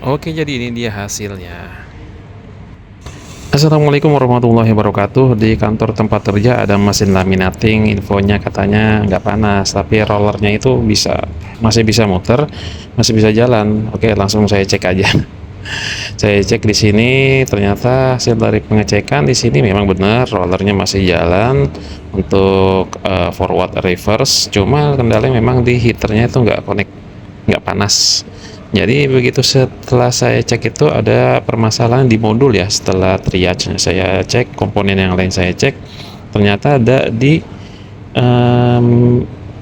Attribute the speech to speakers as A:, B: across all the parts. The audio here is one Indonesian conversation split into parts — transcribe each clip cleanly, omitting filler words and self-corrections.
A: Oke, jadi ini dia hasilnya. Assalamualaikum warahmatullahi wabarakatuh. Di kantor tempat kerja ada mesin laminating, infonya katanya nggak panas, tapi rollernya itu masih bisa muter, masih bisa jalan. Oke, langsung saya cek aja. Saya cek di sini, ternyata hasil dari pengecekan di sini memang benar rollernya masih jalan untuk forward reverse. Cuma kendalanya memang di heaternya itu nggak connect, nggak panas. Jadi begitu setelah saya cek itu ada permasalahan di modul ya. Setelah triage saya cek, komponen yang lain saya cek, ternyata ada di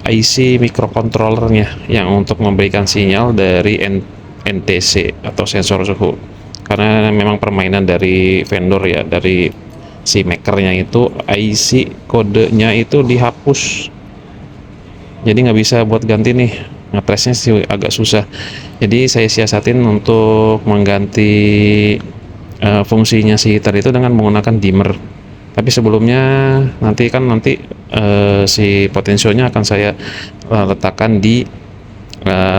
A: IC microcontrollernya yang untuk memberikan sinyal dari NTC atau sensor suhu. Karena memang permainan dari vendor ya, dari si makernya itu IC kodenya itu dihapus, jadi nggak bisa buat ganti nih, ngetresnya sih agak susah. Jadi saya siasatin untuk mengganti fungsinya si heater itu dengan menggunakan dimmer. Tapi sebelumnya nanti si potensionya akan saya letakkan di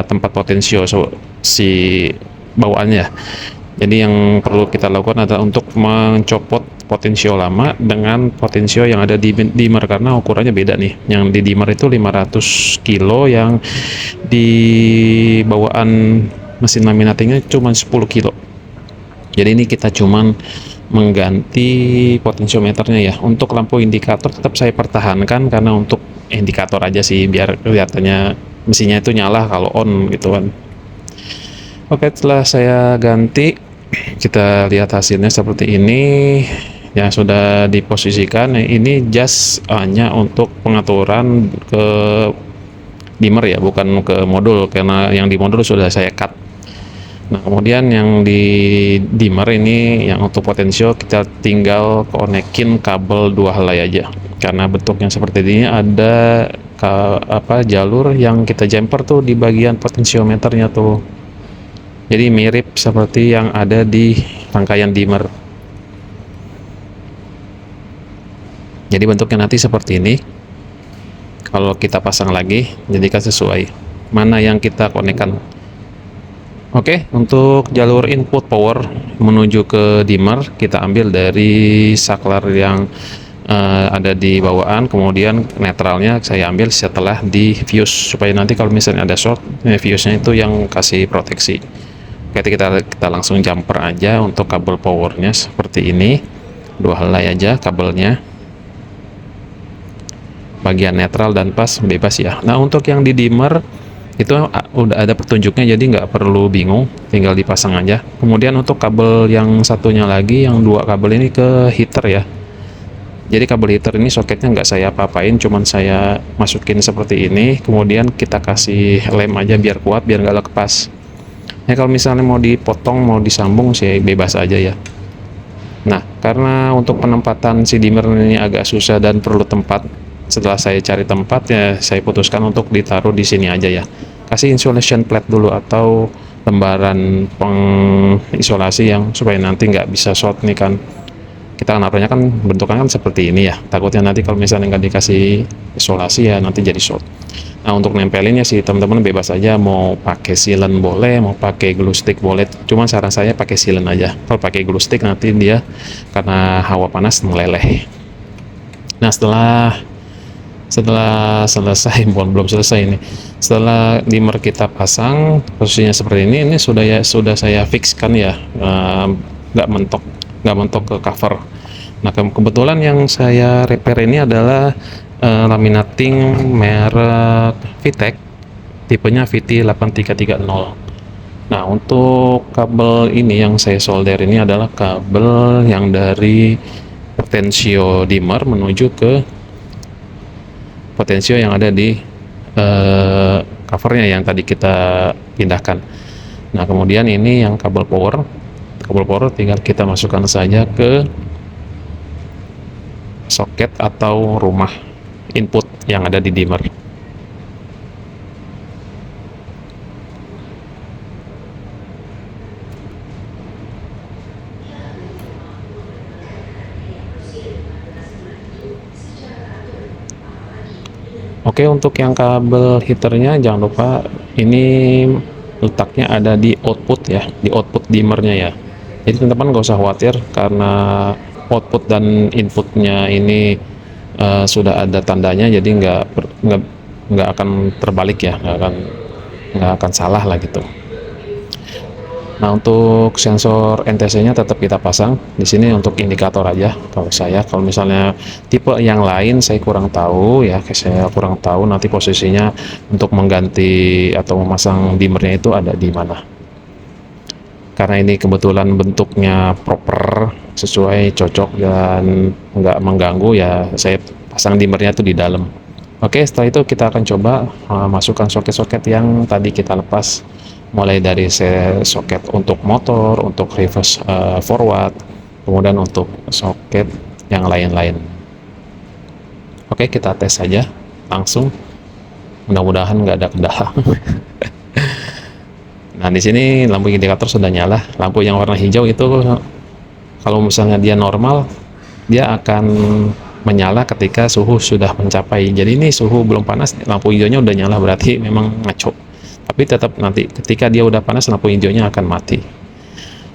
A: tempat potensio si bawaannya. Jadi yang perlu kita lakukan adalah untuk mencopot potensio lama dengan potensio yang ada di dimmer, karena ukurannya beda nih. Yang di dimmer itu 500 kilo, yang di bawaan mesin laminatingnya cuma 10 kilo. Jadi ini kita cuman mengganti potensiometernya ya. Untuk lampu indikator tetap saya pertahankan, karena untuk indikator aja sih, biar kelihatannya mesinnya itu nyala kalau on gitu kan. Oke, setelah saya ganti, kita lihat hasilnya seperti ini. Yang sudah diposisikan, ini just hanya untuk pengaturan ke dimmer ya, bukan ke modul, karena yang di modul sudah saya cut. Nah, kemudian yang di dimmer ini, yang untuk potensio, kita tinggal konekin kabel dua helai aja. Karena bentuknya seperti ini, ada jalur yang kita jumper tuh di bagian potensiometernya tuh. Jadi mirip seperti yang ada di rangkaian dimmer. Jadi bentuknya nanti seperti ini. Kalau kita pasang lagi, jadikan sesuai mana yang kita konekkan. Oke, untuk jalur input power menuju ke dimmer, kita ambil dari saklar yang ada di bawaan, kemudian netralnya saya ambil setelah di fuse, supaya nanti kalau misalnya ada short, fuse-nya itu yang kasih proteksi. Oke, kita langsung jumper aja untuk kabel powernya seperti ini, dua helai aja kabelnya, bagian netral dan pas bebas ya. Nah, untuk yang di dimmer itu udah ada petunjuknya, jadi nggak perlu bingung, tinggal dipasang aja. Kemudian untuk kabel yang satunya lagi, yang dua kabel ini ke heater ya. Jadi kabel heater ini soketnya nggak saya apa-apain, cuman saya masukin seperti ini, kemudian kita kasih lem aja biar kuat, biar nggak lepas. Ya, kalau misalnya mau dipotong, mau disambung sih bebas aja ya. Nah, karena untuk penempatan si dimmer ini agak susah dan perlu tempat, setelah saya cari tempat ya, saya putuskan untuk ditaruh di sini aja ya. Kasih insulation plate dulu atau lembaran pengisolasi yang supaya nanti nggak bisa short nih kan. Kita naruhnya kan bentukannya kan seperti ini ya. Takutnya nanti kalau misalnya nggak dikasih isolasi ya nanti jadi short. Nah, untuk nempelinnya sih teman-teman bebas aja, mau pakai sealant boleh, mau pakai glue stick boleh. Cuman saran saya pakai sealant aja. Kalau pakai glue stick nanti dia karena hawa panas meleleh. Nah, setelah selesai, belum selesai ini, setelah dimmer kita pasang, posisinya seperti ini sudah saya fixkan ya, nggak mentok ke cover. Nah, kebetulan yang saya repair ini adalah laminating merek Vitek, tipenya VT8330. Nah, untuk kabel ini yang saya solder ini adalah kabel yang dari potensio dimmer menuju ke potensio yang ada di covernya yang tadi kita pindahkan. Nah, kemudian ini yang kabel power tinggal kita masukkan saja ke soket atau rumah input yang ada di dimmer. Oke, untuk yang kabel heaternya jangan lupa ini letaknya ada di output ya, di output dimmernya ya. Jadi teman-teman nggak usah khawatir karena output dan inputnya ini sudah ada tandanya, jadi nggak akan terbalik ya, nggak akan salah lah gitu. Nah, untuk sensor NTC-nya tetap kita pasang di sini untuk indikator aja. Kalau misalnya tipe yang lain saya kurang tahu ya, saya kurang tahu nanti posisinya untuk mengganti atau memasang dimmernya itu ada di mana. Karena ini kebetulan bentuknya proper, sesuai, cocok dan nggak mengganggu ya, saya pasang dimmernya itu di dalam. Oke, setelah itu kita akan coba masukkan soket-soket yang tadi kita lepas, mulai dari soket untuk motor, untuk reverse forward, kemudian untuk soket yang lain-lain. Oke, kita tes saja langsung, mudah-mudahan nggak ada kendala. Nah, di sini lampu indikator sudah nyala. Lampu yang warna hijau itu kalau misalnya dia normal, dia akan menyala ketika suhu sudah mencapai. Jadi ini suhu belum panas, lampu hijaunya udah nyala, berarti memang ngaco. Tapi tetap nanti ketika dia udah panas, lampu hijaunya akan mati.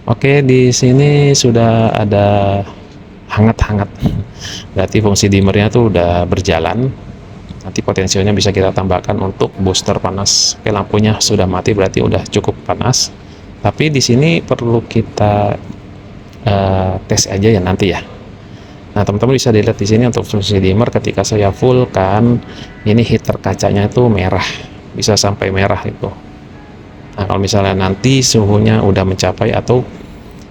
A: Oke, di sini sudah ada hangat-hangat. Berarti fungsi dimmernya tuh udah berjalan. Nanti potensialnya bisa kita tambahkan untuk booster panas. Oke, lampunya sudah mati, berarti udah cukup panas. Tapi di sini perlu kita tes aja ya nanti ya. Nah, teman-teman bisa dilihat di sini untuk fungsi dimmer ketika saya full kan, ini heater kacanya itu merah, bisa sampai merah itu. Nah, kalau misalnya nanti suhunya udah mencapai atau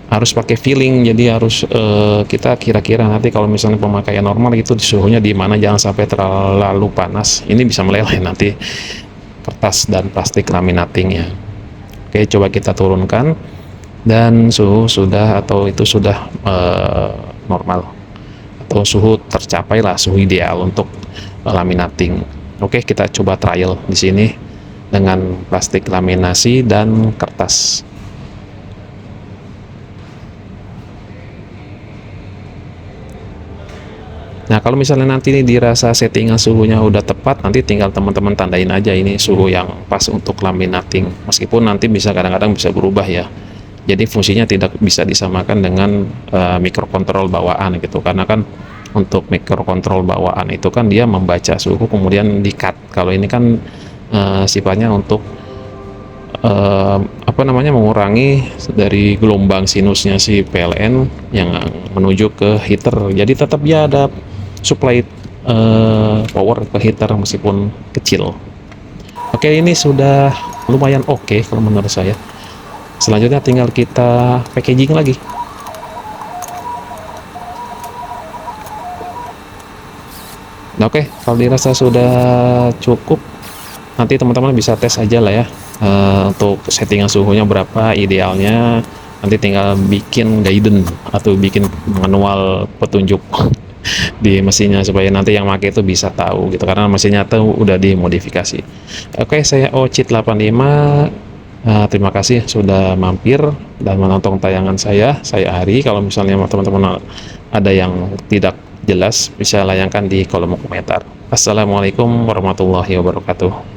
A: harus pakai feeling, jadi harus kita kira-kira nanti kalau misalnya pemakaian normal itu suhunya di mana, jangan sampai terlalu panas, ini bisa meleleh nanti kertas dan plastik laminatingnya. Oke, coba kita turunkan dan suhu sudah atau itu sudah normal atau suhu tercapai lah, suhu ideal untuk laminating. Oke, kita coba trial di sini dengan plastik laminasi dan kertas. Nah, kalau misalnya nanti ini dirasa settingan suhunya udah tepat, nanti tinggal teman-teman tandain aja ini suhu yang pas untuk laminating. Meskipun nanti bisa kadang-kadang bisa berubah ya. Jadi fungsinya tidak bisa disamakan dengan microcontrol bawaan gitu. Karena kan untuk microcontrol bawaan itu kan dia membaca suhu kemudian di-cut. Kalau ini kan sifatnya untuk mengurangi dari gelombang sinusnya si PLN yang menuju ke heater. Jadi tetap dia ada supply power ke heater meskipun kecil. Oke, ini sudah lumayan oke kalau menurut saya. Selanjutnya tinggal kita packaging lagi. Nah, oke, kalau dirasa sudah cukup, nanti teman-teman bisa tes aja lah ya untuk settingan suhunya berapa idealnya. Nanti tinggal bikin guidance atau bikin manual petunjuk di mesinnya supaya nanti yang pakai itu bisa tahu gitu, karena mesinnya tuh udah dimodifikasi. Oke, saya Ocit85, terima kasih sudah mampir dan menonton tayangan saya Ari. Kalau misalnya teman-teman ada yang tidak jelas bisa layangkan di kolom komentar. Assalamualaikum warahmatullahi wabarakatuh.